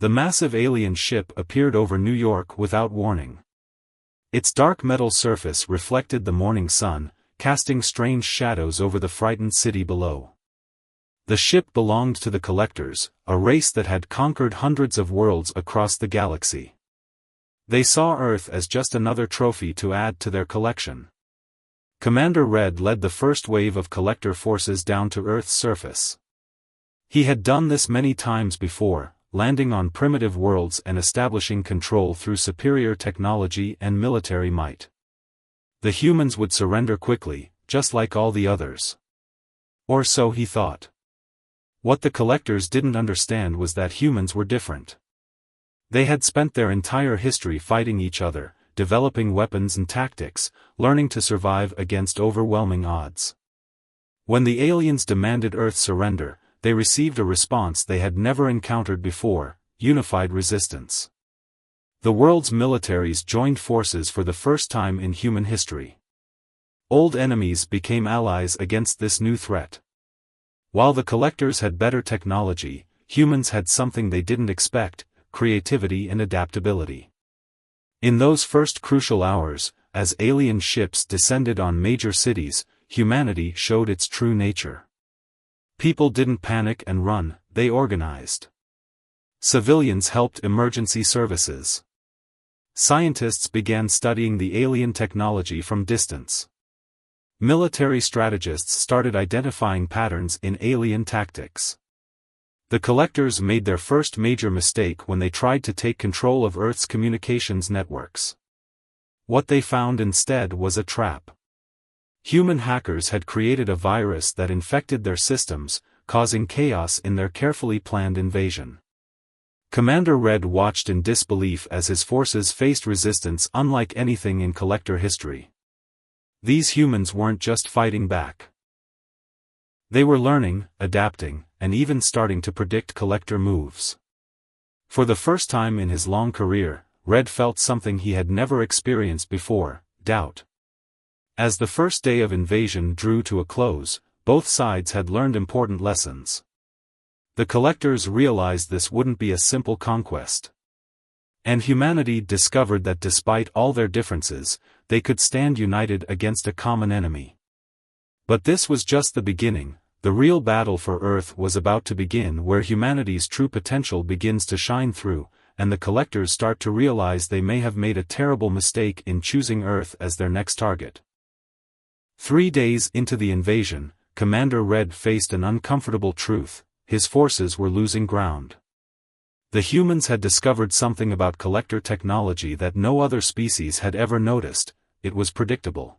The massive alien ship appeared over New York without warning. Its dark metal surface reflected the morning sun, casting strange shadows over the frightened city below. The ship belonged to the Collectors, a race that had conquered hundreds of worlds across the galaxy. They saw Earth as just another trophy to add to their collection. Commander Red led the first wave of Collector forces down to Earth's surface. He had done this many times before, landing on primitive worlds and establishing control through superior technology and military might. The humans would surrender quickly, just like all the others. Or so he thought. What the Collectors didn't understand was that humans were different. They had spent their entire history fighting each other, developing weapons and tactics, learning to survive against overwhelming odds. When the aliens demanded Earth's surrender, they received a response they had never encountered before: unified resistance. The world's militaries joined forces for the first time in human history. Old enemies became allies against this new threat. While the Collectors had better technology, humans had something they didn't expect: creativity and adaptability. In those first crucial hours, as alien ships descended on major cities, humanity showed its true nature. People didn't panic and run, they organized. Civilians helped emergency services. Scientists began studying the alien technology from distance. Military strategists started identifying patterns in alien tactics. The Collectors made their first major mistake when they tried to take control of Earth's communications networks. What they found instead was a trap. Human hackers had created a virus that infected their systems, causing chaos in their carefully planned invasion. Commander Red watched in disbelief as his forces faced resistance unlike anything in Collector history. These humans weren't just fighting back. They were learning, adapting, and even starting to predict Collector moves. For the first time in his long career, Red felt something he had never experienced before: doubt. As the first day of invasion drew to a close, both sides had learned important lessons. The Collectors realized this wouldn't be a simple conquest. And humanity discovered that despite all their differences, they could stand united against a common enemy. But this was just the beginning. The real battle for Earth was about to begin, where humanity's true potential begins to shine through, and the Collectors start to realize they may have made a terrible mistake in choosing Earth as their next target. 3 days into the invasion, Commander Red faced an uncomfortable truth: his forces were losing ground. The humans had discovered something about Collector technology that no other species had ever noticed: it was predictable.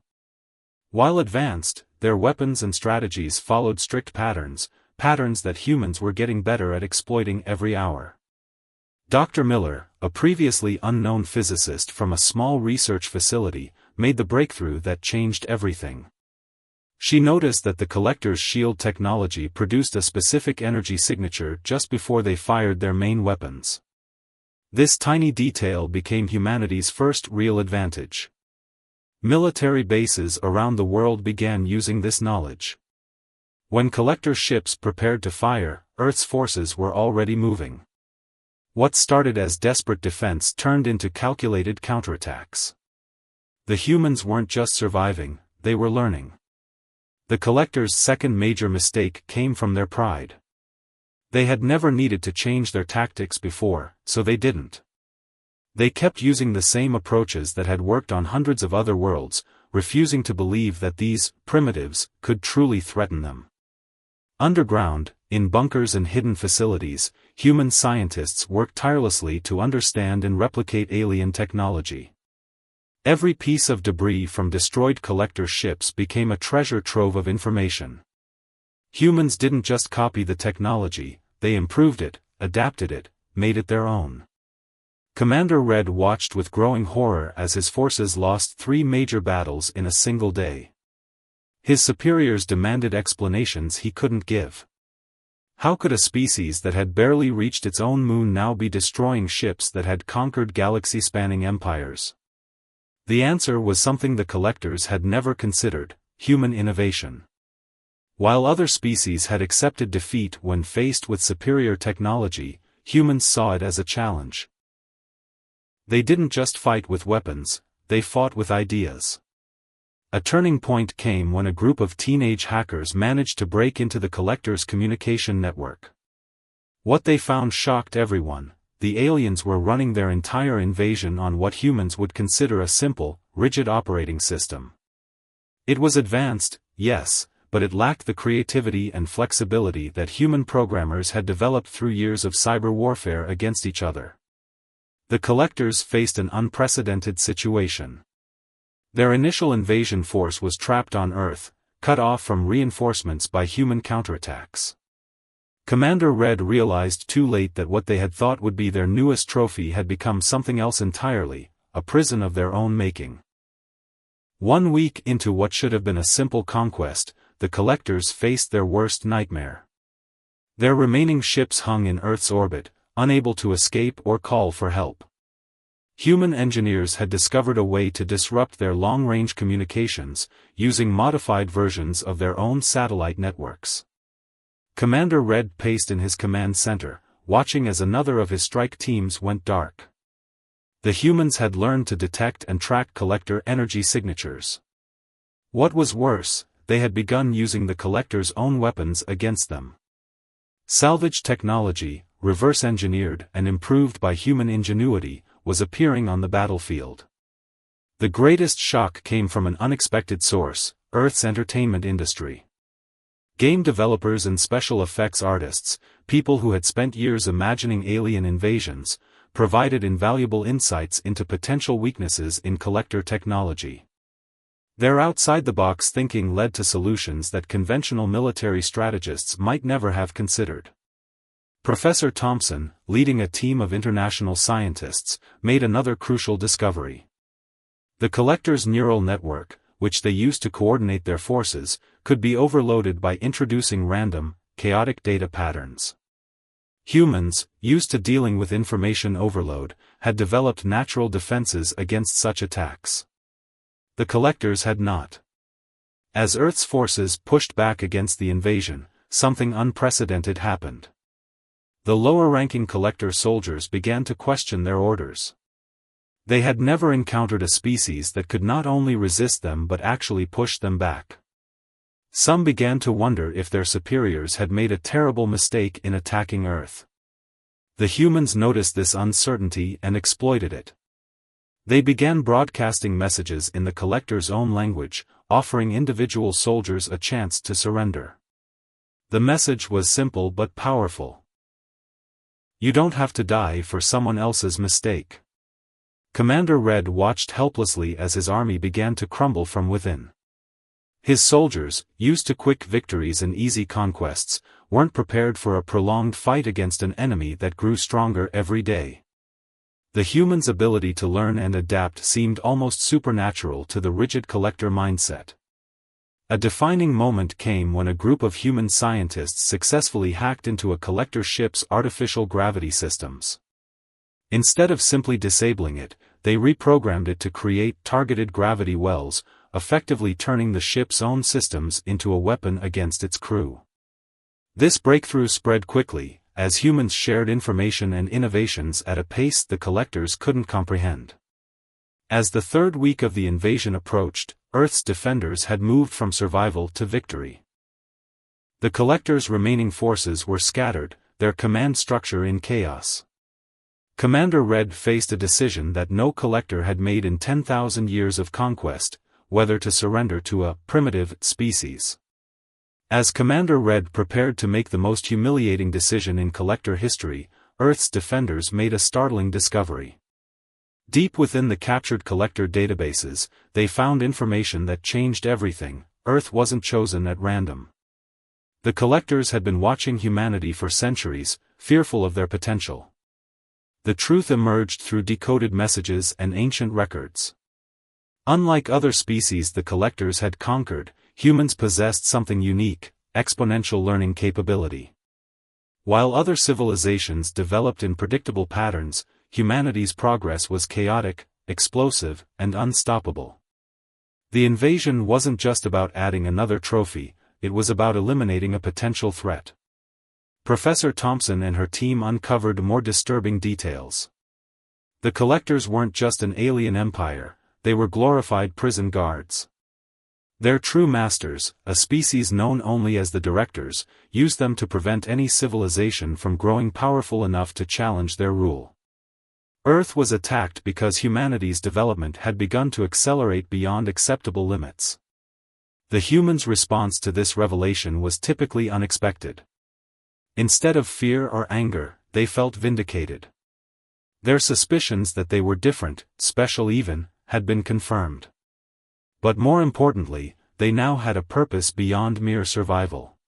While advanced, their weapons and strategies followed strict patterns that humans were getting better at exploiting every hour. Dr. Miller, a previously unknown physicist from a small research facility, made the breakthrough that changed everything. She noticed that the Collector's shield technology produced a specific energy signature just before they fired their main weapons. This tiny detail became humanity's first real advantage. Military bases around the world began using this knowledge. When Collector ships prepared to fire, Earth's forces were already moving. What started as desperate defense turned into calculated counterattacks. The humans weren't just surviving, they were learning. The Collector's second major mistake came from their pride. They had never needed to change their tactics before, so they didn't. They kept using the same approaches that had worked on hundreds of other worlds, refusing to believe that these primitives could truly threaten them. Underground, in bunkers and hidden facilities, human scientists worked tirelessly to understand and replicate alien technology. Every piece of debris from destroyed Collector ships became a treasure trove of information. Humans didn't just copy the technology, they improved it, adapted it, made it their own. Commander Red watched with growing horror as his forces lost 3 major battles in a single day. His superiors demanded explanations he couldn't give. How could a species that had barely reached its own moon now be destroying ships that had conquered galaxy-spanning empires? The answer was something the Collectors had never considered: human innovation. While other species had accepted defeat when faced with superior technology, humans saw it as a challenge. They didn't just fight with weapons, they fought with ideas. A turning point came when a group of teenage hackers managed to break into the Collector's communication network. What they found shocked everyone. The aliens were running their entire invasion on what humans would consider a simple, rigid operating system. It was advanced, yes, but it lacked the creativity and flexibility that human programmers had developed through years of cyber warfare against each other. The Collectors faced an unprecedented situation. Their initial invasion force was trapped on Earth, cut off from reinforcements by human counterattacks. Commander Red realized too late that what they had thought would be their newest trophy had become something else entirely, a prison of their own making. 1 week into what should have been a simple conquest, the Collectors faced their worst nightmare. Their remaining ships hung in Earth's orbit, unable to escape or call for help. Human engineers had discovered a way to disrupt their long-range communications, using modified versions of their own satellite networks. Commander Red paced in his command center, watching as another of his strike teams went dark. The humans had learned to detect and track Collector energy signatures. What was worse, they had begun using the Collector's own weapons against them. Salvage technology, reverse-engineered and improved by human ingenuity, was appearing on the battlefield. The greatest shock came from an unexpected source, Earth's entertainment industry. Game developers and special effects artists, people who had spent years imagining alien invasions, provided invaluable insights into potential weaknesses in Collector technology. Their outside-the-box thinking led to solutions that conventional military strategists might never have considered. Professor Thompson, leading a team of international scientists, made another crucial discovery. The Collector's neural network, which they used to coordinate their forces, could be overloaded by introducing random, chaotic data patterns. Humans, used to dealing with information overload, had developed natural defenses against such attacks. The Collectors had not. As Earth's forces pushed back against the invasion, something unprecedented happened. The lower-ranking Collector soldiers began to question their orders. They had never encountered a species that could not only resist them but actually push them back. Some began to wonder if their superiors had made a terrible mistake in attacking Earth. The humans noticed this uncertainty and exploited it. They began broadcasting messages in the Collector's own language, offering individual soldiers a chance to surrender. The message was simple but powerful. You don't have to die for someone else's mistake. Commander Red watched helplessly as his army began to crumble from within. His soldiers, used to quick victories and easy conquests, weren't prepared for a prolonged fight against an enemy that grew stronger every day. The humans' ability to learn and adapt seemed almost supernatural to the rigid Collector mindset. A defining moment came when a group of human scientists successfully hacked into a Collector ship's artificial gravity systems. Instead of simply disabling it, they reprogrammed it to create targeted gravity wells, effectively turning the ship's own systems into a weapon against its crew. This breakthrough spread quickly, as humans shared information and innovations at a pace the Collectors couldn't comprehend. As the third week of the invasion approached, Earth's defenders had moved from survival to victory. The Collector's remaining forces were scattered, their command structure in chaos. Commander Red faced a decision that no Collector had made in 10,000 years of conquest, whether to surrender to a primitive species. As Commander Red prepared to make the most humiliating decision in Collector history, Earth's defenders made a startling discovery. Deep within the captured Collector databases, they found information that changed everything. Earth wasn't chosen at random. The Collectors had been watching humanity for centuries, fearful of their potential. The truth emerged through decoded messages and ancient records. Unlike other species the Collectors had conquered, humans possessed something unique: exponential learning capability. While other civilizations developed in predictable patterns, humanity's progress was chaotic, explosive, and unstoppable. The invasion wasn't just about adding another trophy, it was about eliminating a potential threat. Professor Thompson and her team uncovered more disturbing details. The collectors weren't just an alien empire, they were glorified prison guards. Their true masters, a species known only as the Directors, used them to prevent any civilization from growing powerful enough to challenge their rule. Earth was attacked because humanity's development had begun to accelerate beyond acceptable limits. The humans' response to this revelation was typically unexpected. Instead of fear or anger, they felt vindicated. Their suspicions that they were different, special even, had been confirmed. But more importantly, they now had a purpose beyond mere survival.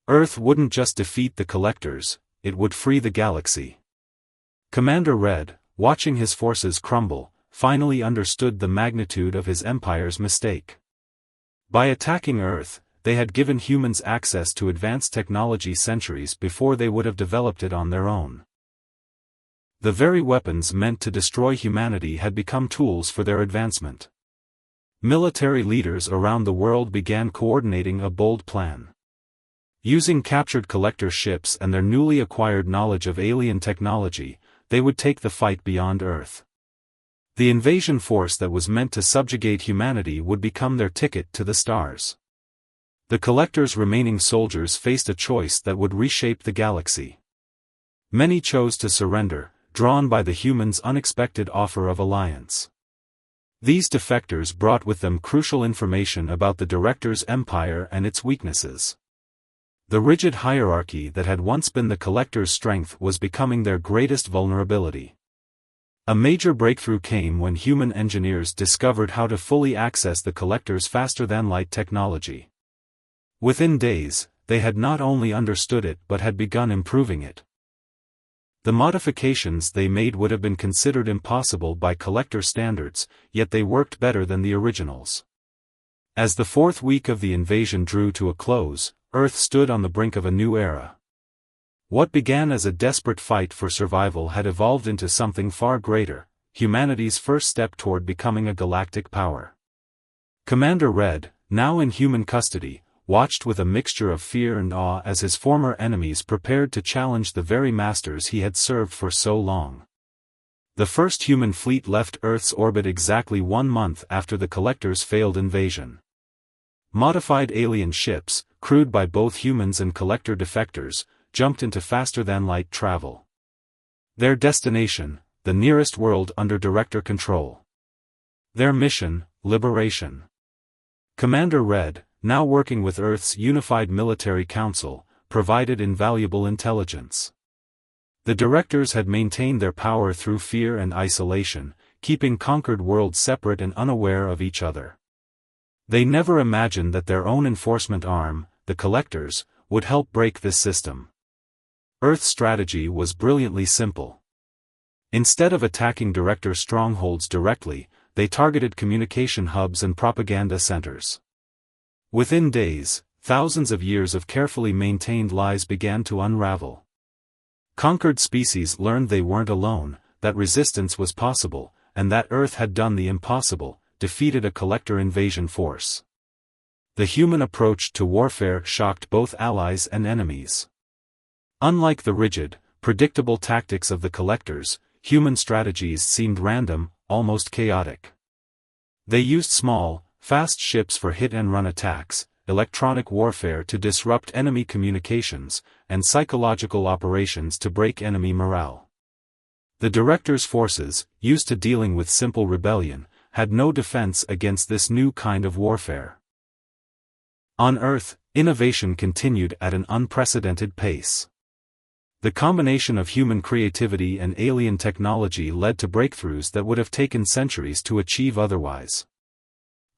Earth wouldn't just defeat the collectors, it would free the galaxy. Commander Red, watching his forces crumble, finally understood the magnitude of his empire's mistake. By attacking Earth, they had given humans access to advanced technology centuries before they would have developed it on their own. The very weapons meant to destroy humanity had become tools for their advancement. Military leaders around the world began coordinating a bold plan. Using captured collector ships and their newly acquired knowledge of alien technology, they would take the fight beyond Earth. The invasion force that was meant to subjugate humanity would become their ticket to the stars. The collectors' remaining soldiers faced a choice that would reshape the galaxy. Many chose to surrender, drawn by the humans' unexpected offer of alliance. These defectors brought with them crucial information about the Director's empire and its weaknesses. The rigid hierarchy that had once been the collectors' strength was becoming their greatest vulnerability. A major breakthrough came when human engineers discovered how to fully access the collectors' faster-than-light technology. Within days, they had not only understood it but had begun improving it. The modifications they made would have been considered impossible by collector standards, yet they worked better than the originals. As the fourth week of the invasion drew to a close, Earth stood on the brink of a new era. What began as a desperate fight for survival had evolved into something far greater, humanity's first step toward becoming a galactic power. Commander Red, now in human custody, watched with a mixture of fear and awe as his former enemies prepared to challenge the very masters he had served for so long. The first human fleet left Earth's orbit exactly 1 month after the collectors' failed invasion. Modified alien ships, crewed by both humans and collector defectors, jumped into faster-than-light travel. Their destination, the nearest world under Director control. Their mission, liberation. Commander Red, now working with Earth's unified military council, provided invaluable intelligence. The Directors had maintained their power through fear and isolation, keeping conquered worlds separate and unaware of each other. They never imagined that their own enforcement arm, the collectors, would help break this system. Earth's strategy was brilliantly simple. Instead of attacking Director strongholds directly, they targeted communication hubs and propaganda centers. Within days, thousands of years of carefully maintained lies began to unravel. Conquered species learned they weren't alone, that resistance was possible, and that Earth had done the impossible, defeated a collector invasion force. The human approach to warfare shocked both allies and enemies. Unlike the rigid, predictable tactics of the collectors, human strategies seemed random, almost chaotic. They used small, fast ships for hit-and-run attacks, electronic warfare to disrupt enemy communications, and psychological operations to break enemy morale. The Director's forces, used to dealing with simple rebellion, had no defense against this new kind of warfare. On Earth, innovation continued at an unprecedented pace. The combination of human creativity and alien technology led to breakthroughs that would have taken centuries to achieve otherwise.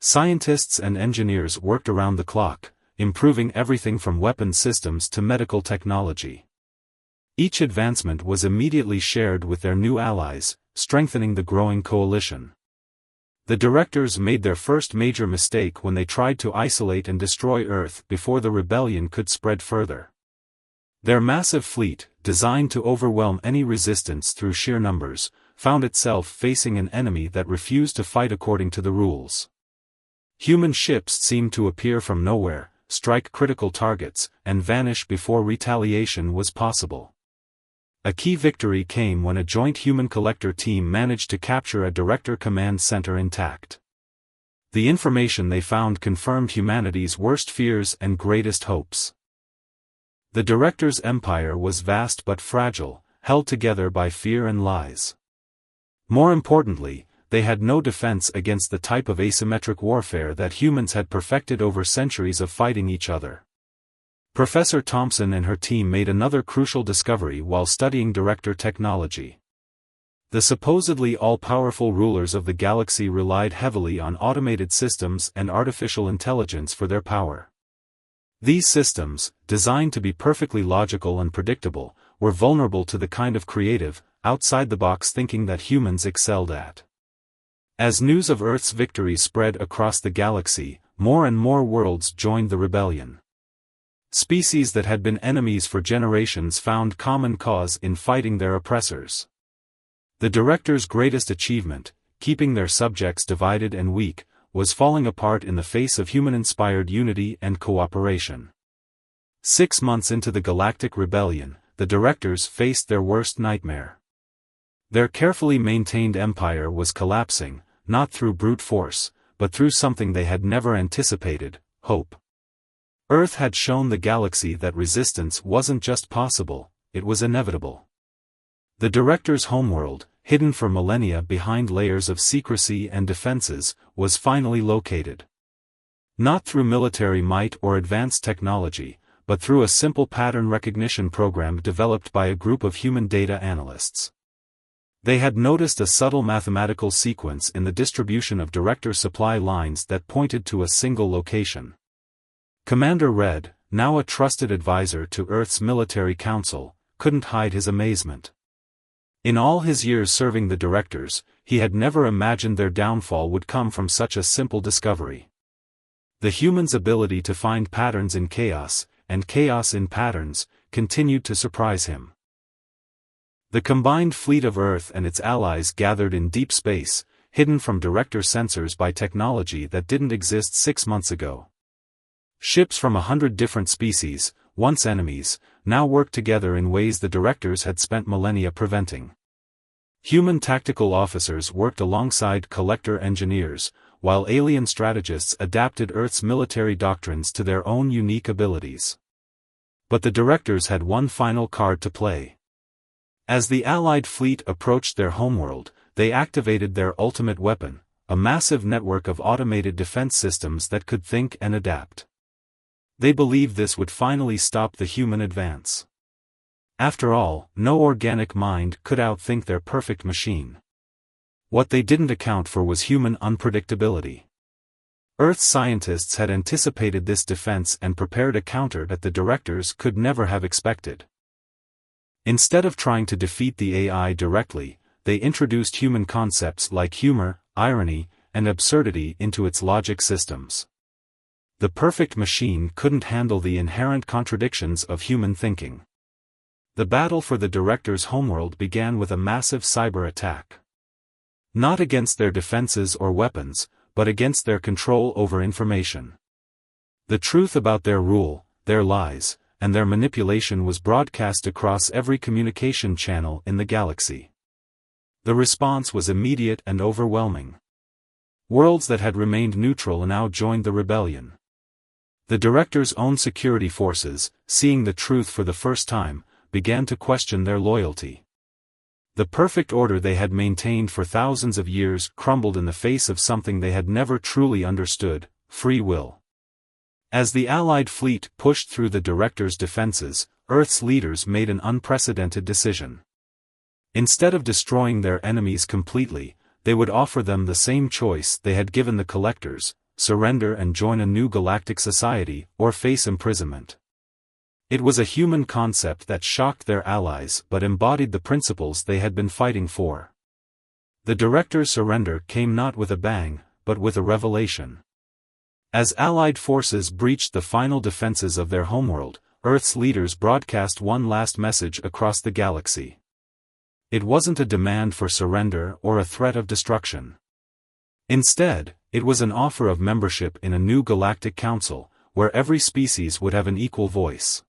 Scientists and engineers worked around the clock, improving everything from weapon systems to medical technology. Each advancement was immediately shared with their new allies, strengthening the growing coalition. The Directors made their first major mistake when they tried to isolate and destroy Earth before the rebellion could spread further. Their massive fleet, designed to overwhelm any resistance through sheer numbers, found itself facing an enemy that refused to fight according to the rules. Human ships seemed to appear from nowhere, strike critical targets, and vanish before retaliation was possible. A key victory came when a joint human collector team managed to capture a director command center intact. The information they found confirmed humanity's worst fears and greatest hopes. The director's empire was vast but fragile, held together by fear and lies. More importantly, they had no defense against the type of asymmetric warfare that humans had perfected over centuries of fighting each other. Professor Thompson and her team made another crucial discovery while studying director technology. The supposedly all-powerful rulers of the galaxy relied heavily on automated systems and artificial intelligence for their power. These systems, designed to be perfectly logical and predictable, were vulnerable to the kind of creative, outside-the-box thinking that humans excelled at. As news of Earth's victories spread across the galaxy, more and more worlds joined the rebellion. Species that had been enemies for generations found common cause in fighting their oppressors. The director's greatest achievement, keeping their subjects divided and weak, was falling apart in the face of human-inspired unity and cooperation. 6 months into the Galactic Rebellion, the directors faced their worst nightmare. Their carefully maintained empire was collapsing, not through brute force, but through something they had never anticipated: hope. Earth had shown the galaxy that resistance wasn't just possible, it was inevitable. The director's homeworld, hidden for millennia behind layers of secrecy and defenses, was finally located. Not through military might or advanced technology, but through a simple pattern recognition program developed by a group of human data analysts. They had noticed a subtle mathematical sequence in the distribution of director supply lines that pointed to a single location. Commander Red, now a trusted advisor to Earth's military council, couldn't hide his amazement. In all his years serving the directors, he had never imagined their downfall would come from such a simple discovery. The humans' ability to find patterns in chaos, and chaos in patterns, continued to surprise him. The combined fleet of Earth and its allies gathered in deep space, hidden from director sensors by technology that didn't exist 6 months ago. Ships from 100 different species, once enemies, now worked together in ways the directors had spent millennia preventing. Human tactical officers worked alongside collector engineers, while alien strategists adapted Earth's military doctrines to their own unique abilities. But the directors had one final card to play. As the Allied fleet approached their homeworld, they activated their ultimate weapon, a massive network of automated defense systems that could think and adapt. They believed this would finally stop the human advance. After all, no organic mind could outthink their perfect machine. What they didn't account for was human unpredictability. Earth's scientists had anticipated this defense and prepared a counter that the directors could never have expected. Instead of trying to defeat the AI directly, they introduced human concepts like humor, irony, and absurdity into its logic systems. The perfect machine couldn't handle the inherent contradictions of human thinking. The battle for the director's homeworld began with a massive cyber attack. Not against their defenses or weapons, but against their control over information. The truth about their rule, their lies, and their manipulation was broadcast across every communication channel in the galaxy. The response was immediate and overwhelming. Worlds that had remained neutral now joined the rebellion. The director's own security forces, seeing the truth for the first time, began to question their loyalty. The perfect order they had maintained for thousands of years crumbled in the face of something they had never truly understood: free will. As the Allied fleet pushed through the director's defenses, Earth's leaders made an unprecedented decision. Instead of destroying their enemies completely, they would offer them the same choice they had given the collectors: surrender and join a new galactic society, or face imprisonment. It was a human concept that shocked their allies but embodied the principles they had been fighting for. The director's surrender came not with a bang, but with a revelation. As Allied forces breached the final defenses of their homeworld, Earth's leaders broadcast one last message across the galaxy. It wasn't a demand for surrender or a threat of destruction. Instead, it was an offer of membership in a new galactic council, where every species would have an equal voice.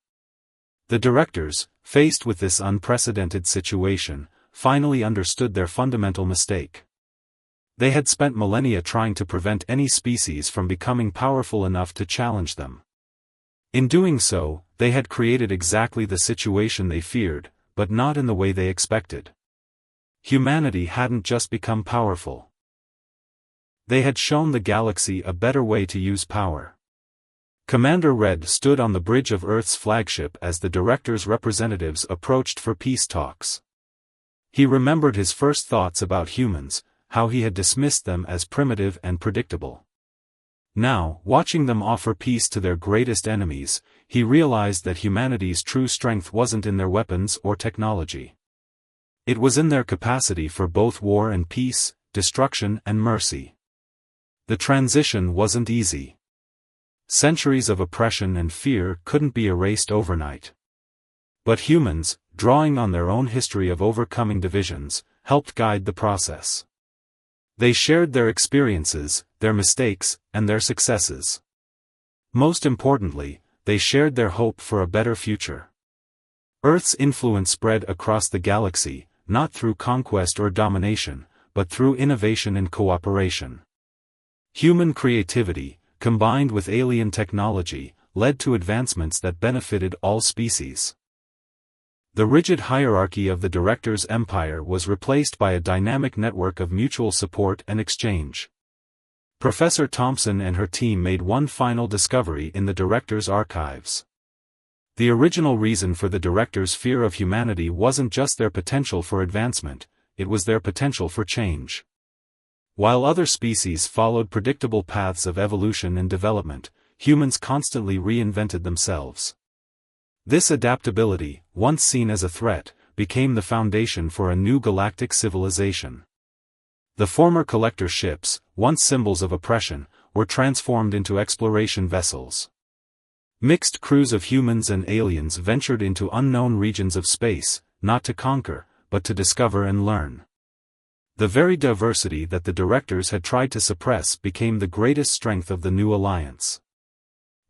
The directors, faced with this unprecedented situation, finally understood their fundamental mistake. They had spent millennia trying to prevent any species from becoming powerful enough to challenge them. In doing so, they had created exactly the situation they feared, but not in the way they expected. Humanity hadn't just become powerful. They had shown the galaxy a better way to use power. Commander Red stood on the bridge of Earth's flagship as the directors' representatives approached for peace talks. He remembered his first thoughts about humans, how he had dismissed them as primitive and predictable. Now, watching them offer peace to their greatest enemies, he realized that humanity's true strength wasn't in their weapons or technology. It was in their capacity for both war and peace, destruction and mercy. The transition wasn't easy. Centuries of oppression and fear couldn't be erased overnight. But humans, drawing on their own history of overcoming divisions, helped guide the process. They shared their experiences, their mistakes, and their successes. Most importantly, they shared their hope for a better future. Earth's influence spread across the galaxy, not through conquest or domination, but through innovation and cooperation. Human creativity, combined with alien technology, led to advancements that benefited all species. The rigid hierarchy of the director's empire was replaced by a dynamic network of mutual support and exchange. Professor Thompson and her team made one final discovery in the director's archives. The original reason for the director's fear of humanity wasn't just their potential for advancement, it was their potential for change. While other species followed predictable paths of evolution and development, humans constantly reinvented themselves. This adaptability, once seen as a threat, became the foundation for a new galactic civilization. The former collector ships, once symbols of oppression, were transformed into exploration vessels. Mixed crews of humans and aliens ventured into unknown regions of space, not to conquer, but to discover and learn. The very diversity that the directors had tried to suppress became the greatest strength of the new alliance.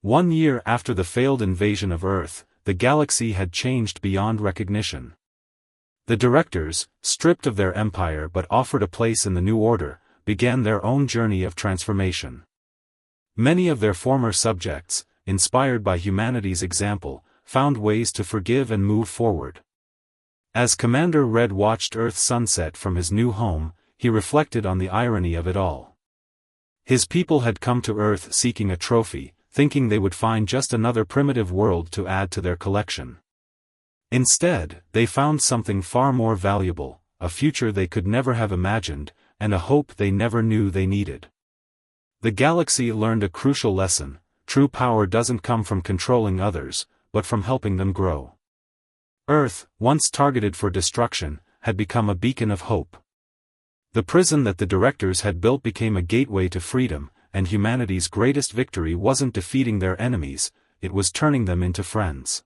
1 year after the failed invasion of Earth, the galaxy had changed beyond recognition. The directors, stripped of their empire but offered a place in the new order, began their own journey of transformation. Many of their former subjects, inspired by humanity's example, found ways to forgive and move forward. As Commander Red watched Earth's sunset from his new home, he reflected on the irony of it all. His people had come to Earth seeking a trophy, thinking they would find just another primitive world to add to their collection. Instead, they found something far more valuable, a future they could never have imagined, and a hope they never knew they needed. The galaxy learned a crucial lesson: true power doesn't come from controlling others, but from helping them grow. Earth, once targeted for destruction, had become a beacon of hope. The prison that the directors had built became a gateway to freedom, and humanity's greatest victory wasn't defeating their enemies, it was turning them into friends.